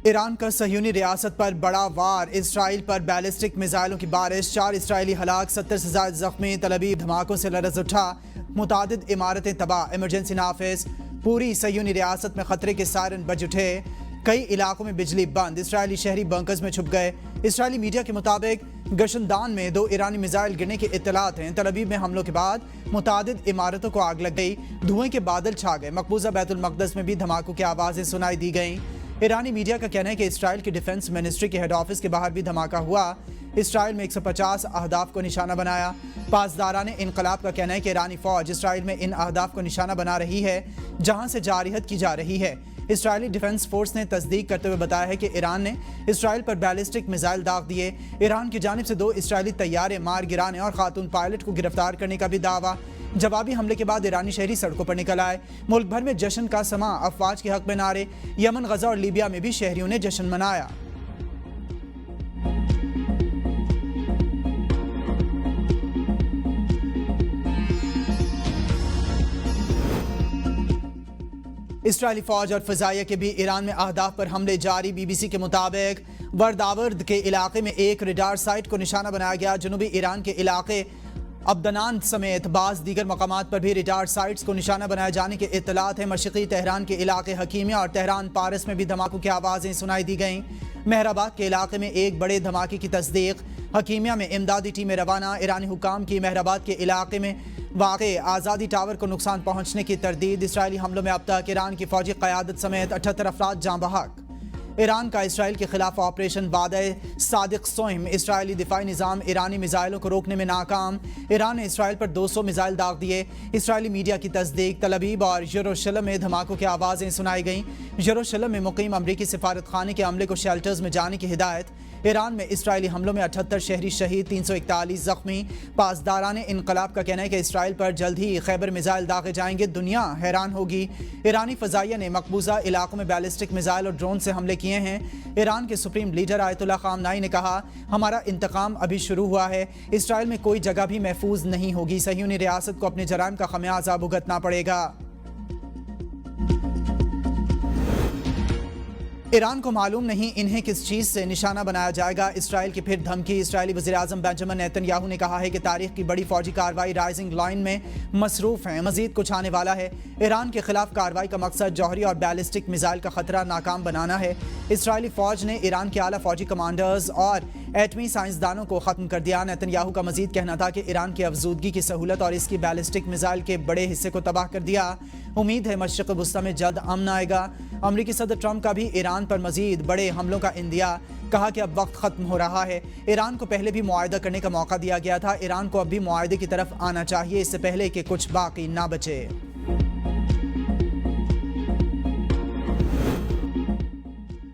ایران کا صہیونی ریاست پر بڑا وار، اسرائیل پر بیلسٹک میزائلوں کی بارش، 4 اسرائیلی ہلاک، 70 سے زائد زخمی، تل ابیب دھماکوں سے لرز اٹھا، متعدد عمارتیں تباہ، ایمرجنسی نافذ، پوری صہیونی ریاست میں خطرے کے سائرن بج اٹھے، کئی علاقوں میں بجلی بند، اسرائیلی شہری بنکرز میں چھپ گئے۔ اسرائیلی میڈیا کے مطابق گشندان میں 2 ایرانی میزائل گرنے کی اطلاعات ہیں۔ تل ابیب میں حملوں کے بعد متعدد عمارتوں کو آگ لگ گئی، دھوئیں کے بادل چھا گئے، مقبوضہ بیت المقدس میں بھی دھماکوں کی آوازیں سنائی دی گئیں۔ ایرانی میڈیا کا کہنا ہے کہ اسرائیل کی ڈیفنس منسٹری کے ہیڈ آفس کے باہر بھی دھماکہ ہوا، اسرائیل میں 150 اہداف کو نشانہ بنایا۔ پاسداران انقلاب کا کہنا ہے کہ ایرانی فوج اسرائیل میں ان اہداف کو نشانہ بنا رہی ہے جہاں سے جارحیت کی جا رہی ہے۔ اسرائیلی ڈیفنس فورس نے تصدیق کرتے ہوئے بتایا ہے کہ ایران نے اسرائیل پر بیلسٹک میزائل داغ دیے۔ ایران کی جانب سے 2 اسرائیلی طیارے مار گرانے اور خاتون پائلٹ کو گرفتار کرنے کا بھی دعویٰ۔ جوابی حملے کے بعد ایرانی شہری سڑکوں پر نکل آئے، ملک بھر میں جشن کا سماں، افواج کے حق میں نعرے، یمن، غزہ اور لیبیا میں بھی شہریوں نے جشن منایا۔ اسرائیلی فوج اور فضائیہ کے بھی ایران میں اہداف پر حملے جاری۔ بی بی سی کے مطابق ورداورد کے علاقے میں ایک ریڈار سائٹ کو نشانہ بنایا گیا۔ جنوبی ایران کے علاقے عبدنان سمیت بعض دیگر مقامات پر بھی ریڈار سائٹس کو نشانہ بنائے جانے کی اطلاعات ہیں۔ مشرقی تہران کے علاقے حکیمیہ اور تہران پارس میں بھی دھماکوں کی آوازیں سنائی دی گئیں۔ مہرآباد کے علاقے میں ایک بڑے دھماکے کی تصدیق، حکیمیہ میں امدادی ٹیمیں روانہ۔ ایرانی حکام کی مہرآباد کے علاقے میں واقع آزادی ٹاور کو نقصان پہنچنے کی تردید۔ اسرائیلی حملوں میں اب تک ایران کی فوجی قیادت سمیت 78 افراد جاں بحق۔ ایران کا اسرائیل کے خلاف آپریشن وعدہ صادق سوئم، اسرائیلی دفاعی نظام ایرانی میزائلوں کو روکنے میں ناکام۔ ایران نے اسرائیل پر 200 میزائل داغ دیے۔ اسرائیلی میڈیا کی تصدیق، تل ابیب اور یروشلم میں دھماکوں کی آوازیں سنائی گئیں۔ یروشلم میں مقیم امریکی سفارت خانے کے عملے کو شیلٹرز میں جانے کی ہدایت۔ ایران میں اسرائیلی حملوں میں 78 شہری شہید، 341 زخمی۔ پاسداران انقلاب کا کہنا ہے کہ اسرائیل پر جلد ہی خیبر میزائل داغے جائیں گے، دنیا حیران ہوگی۔ ایرانی فضائیہ نے مقبوضہ علاقوں میں بیلسٹک میزائل اور ڈرون سے حملے کیے ہیں۔ ایران کے سپریم لیڈر آیت اللہ خامنائی نے کہا، ہمارا انتقام ابھی شروع ہوا ہے، اسرائیل میں کوئی جگہ بھی محفوظ نہیں ہوگی، صہیونی ریاست کو اپنے جرائم کا خمیازہ بھگتنا پڑے گا۔ ایران کو معلوم نہیں انہیں کس چیز سے نشانہ بنایا جائے گا، اسرائیل کی پھر دھمکی۔ اسرائیلی وزیراعظم بنجامن نیتن یاہو نے کہا ہے کہ تاریخ کی بڑی فوجی کارروائی رائزنگ لائن میں مصروف ہیں، مزید کچھ آنے والا ہے۔ ایران کے خلاف کارروائی کا مقصد جوہری اور بیلسٹک میزائل کا خطرہ ناکام بنانا ہے۔ اسرائیلی فوج نے ایران کے اعلیٰ فوجی کمانڈرز اور ایٹمی سائنسدانوں کو ختم کر دیا۔ نیتن یاہو کا مزید کہنا تھا کہ ایران کی افزودگی کی سہولت اور اس کی بیلسٹک میزائل کے بڑے حصے کو تباہ کر دیا۔ امید ہے مشرق وسطیٰ میں جلد امن آئے گا۔ امریکی صدر ٹرمپ کا بھی ایران پر مزید بڑے حملوں کا اندیہ، کہا کہ اب وقت ختم ہو رہا ہے۔ ایران کو پہلے بھی معاہدہ کرنے کا موقع دیا گیا تھا، ایران کو اب بھی معاہدے کی طرف آنا چاہیے، اس سے پہلے کہ کچھ باقی نہ بچے۔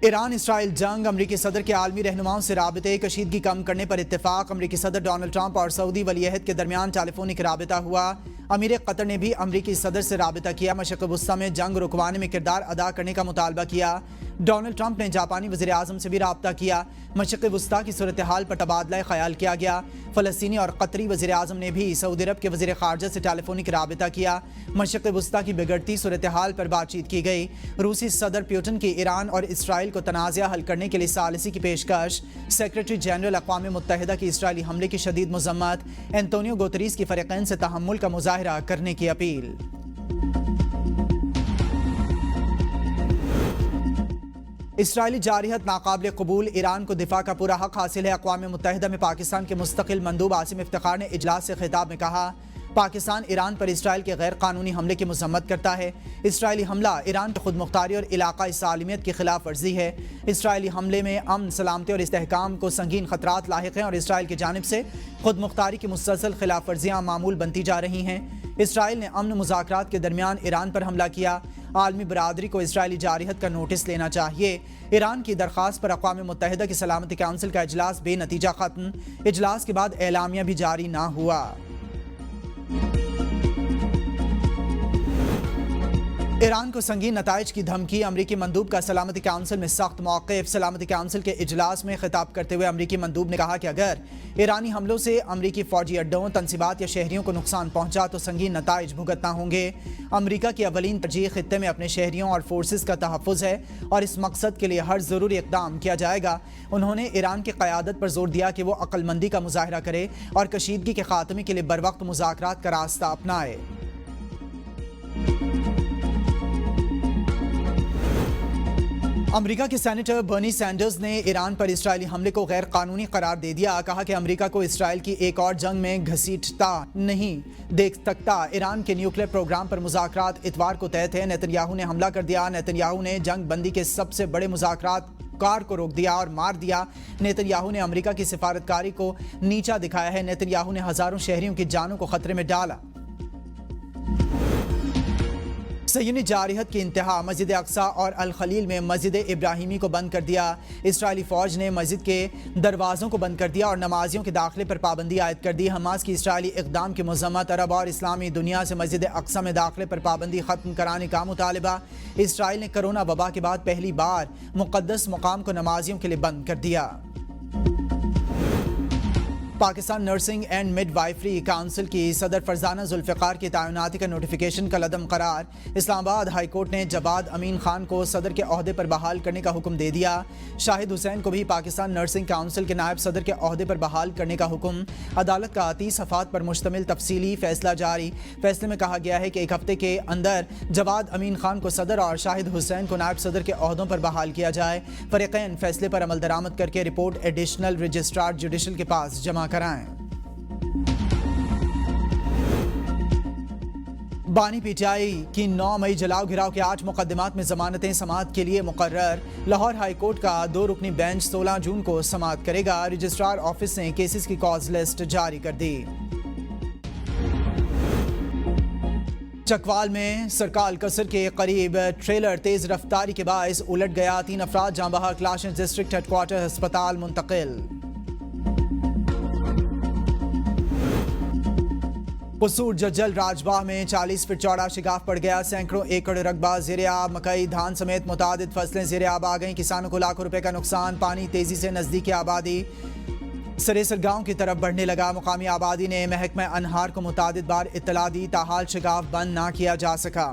ایران اسرائیل جنگ، امریکی صدر کے عالمی رہنماؤں سے رابطے کشیدگی کم کرنے پر اتفاق۔ امریکی صدر ڈونلڈ ٹرمپ اور سعودی ولی عہد کے درمیان ٹیلی فونک رابطہ ہوا۔ امیر قطر نے بھی امریکی صدر سے رابطہ کیا، مشرق وسطیٰ میں جنگ رکوانے میں کردار ادا کرنے کا مطالبہ کیا۔ ڈونلڈ ٹرمپ نے جاپانی وزیر اعظم سے بھی رابطہ کیا۔ مشرق وسطیٰ کی صورتحال پر تبادلہ خیال کیا گیا۔ فلسطینی اور قطری وزیر اعظم نے بھی سعودی عرب کے وزیر خارجہ سے ٹیلی فونک رابطہ کیا۔ مشرق وسطیٰ کی بگڑتی صورتحال پر بات چیت کی گئی۔ روسی صدر پیوٹن کی ایران اور اسرائیل کو تنازعہ حل کرنے کے لیے ثالثی کی پیشکش۔ سیکریٹری جنرل اقوام متحدہ کی اسرائیلی حملے کی شدید مذمت۔ اینٹونیو گوتریس کی فریقین سے تحمل کا مظاہرہ کرنے کی اپیل۔ اسرائیلی جارحیت ناقابل قبول، ایران کو دفاع کا پورا حق حاصل ہے۔ اقوام متحدہ میں پاکستان کے مستقل مندوب عاصم افتخار نے اجلاس سے خطاب میں کہا، پاکستان ایران پر اسرائیل کے غیر قانونی حملے کی مذمت کرتا ہے۔ اسرائیلی حملہ ایران کی خود مختاری اور علاقائی سالمیت کی خلاف ورزی ہے۔ اسرائیلی حملے میں امن، سلامتی اور استحکام کو سنگین خطرات لاحق ہیں اور اسرائیل کی جانب سے خود مختاری کی مسلسل خلاف ورزیاں معمول بنتی جا رہی ہیں۔ اسرائیل نے امن مذاکرات کے درمیان ایران پر حملہ کیا۔ عالمی برادری کو اسرائیلی جارحیت کا نوٹس لینا چاہیے۔ ایران کی درخواست پر اقوام متحدہ کی سلامتی کونسل کا اجلاس بے نتیجہ ختم۔ اجلاس کے بعد اعلامیہ بھی جاری نہ ہوا۔ ایران کو سنگین نتائج کی دھمکی، امریکی مندوب کا سلامتی کونسل میں سخت موقف۔ سلامتی کونسل کے اجلاس میں خطاب کرتے ہوئے امریکی مندوب نے کہا کہ اگر ایرانی حملوں سے امریکی فوجی اڈوں، تنصیبات یا شہریوں کو نقصان پہنچا تو سنگین نتائج بھگتنا ہوں گے۔ امریکہ کی اولین ترجیح خطے میں اپنے شہریوں اور فورسز کا تحفظ ہے اور اس مقصد کے لیے ہر ضروری اقدام کیا جائے گا۔ انہوں نے ایران کی قیادت پر زور دیا کہ وہ عقل مندی کا مظاہرہ کرے اور کشیدگی کے خاتمے کے لیے بروقت مذاکرات کا راستہ اپنائے۔ امریکہ کے سینیٹر برنی سینڈرز نے ایران پر اسرائیلی حملے کو غیر قانونی قرار دے دیا۔ کہا کہ امریکہ کو اسرائیل کی ایک اور جنگ میں گھسیٹتا نہیں دیکھ سکتا۔ ایران کے نیوکلیئر پروگرام پر مذاکرات اتوار کو طے تھے۔ نیتن یاہو نے حملہ کر دیا۔ نیتن یاہو نے جنگ بندی کے سب سے بڑے مذاکرات کار کو روک دیا اور مار دیا۔ نیتن یاہو نے امریکہ کی سفارتکاری کو نیچا دکھایا ہے۔ نیتن یاہو نے ہزاروں شہریوں کی جانوں کو خطرے میں ڈالا۔ صہیونی جارحیت کی انتہا، مسجد اقصیٰ اور الخلیل میں مسجد ابراہیمی کو بند کر دیا۔ اسرائیلی فوج نے مسجد کے دروازوں کو بند کر دیا اور نمازیوں کے داخلے پر پابندی عائد کر دی۔ حماس کی اسرائیلی اقدام کی مذمت، عرب اور اسلامی دنیا سے مسجد اقصیٰ میں داخلے پر پابندی ختم کرانے کا مطالبہ۔ اسرائیل نے کرونا وبا کے بعد پہلی بار مقدس مقام کو نمازیوں کے لیے بند کر دیا۔ Pakistan nursing and midwifery council کی صدر فرزانہ ذوالفقار کی تعیناتی کا نوٹیفیکیشن کل عدم قرار۔ اسلام آباد ہائی کورٹ نے جواد امین خان کو صدر کے عہدے پر بحال کرنے کا حکم دے دیا۔ شاہد حسین کو بھی پاکستان نرسنگ کونسل کے نائب صدر کے عہدے پر بحال کرنے کا حکم۔ عدالت کا 30 صفحات پر مشتمل تفصیلی فیصلہ جاری۔ فیصلے میں کہا گیا ہے کہ ایک ہفتے کے اندر جواد امین خان کو صدر اور شاہد حسین کو نائب صدر کے عہدوں پر بحال کیا جائے۔ فریقین فیصلے پر عمل درآمد کر کے رپورٹ ایڈیشنل رجسٹرار جوڈیشل کے پاس جمع کرائیں۔ بانی پی ٹی آئی کی 9 مئی جلاؤ گھراؤ کے 8 مقدمات میں ضمانتیں سماعت کے لیے مقرر۔ لاہور ہائی کورٹ کا 2 رکنی بینچ 16 جون کو سماعت کرے گا۔ رجسٹرار آفس نے کیسز کی کاز لسٹ جاری کر دی۔ چکوال میں سرکال قصر کے قریب ٹریلر تیز رفتاری کے باعث الٹ گیا، 3 افراد جاں بحق، لاشیں ڈسٹرکٹ ہیڈ کوارٹر ہسپتال منتقل۔ قصور ججل راجباہ میں 40 فٹ چوڑا شگاف پڑ گیا، سینکڑوں ایکڑ رقبہ زیر آب، مکئی، دھان سمیت متعدد فصلیں زیر آب آ گئیں، کسانوں کو لاکھوں روپے کا نقصان۔ پانی تیزی سے نزدیکی آبادی سریسر گاؤں کی طرف بڑھنے لگا۔ مقامی آبادی نے محکمہ انہار کو متعدد بار اطلاع دی، تاحال شگاف بند نہ کیا جا سکا۔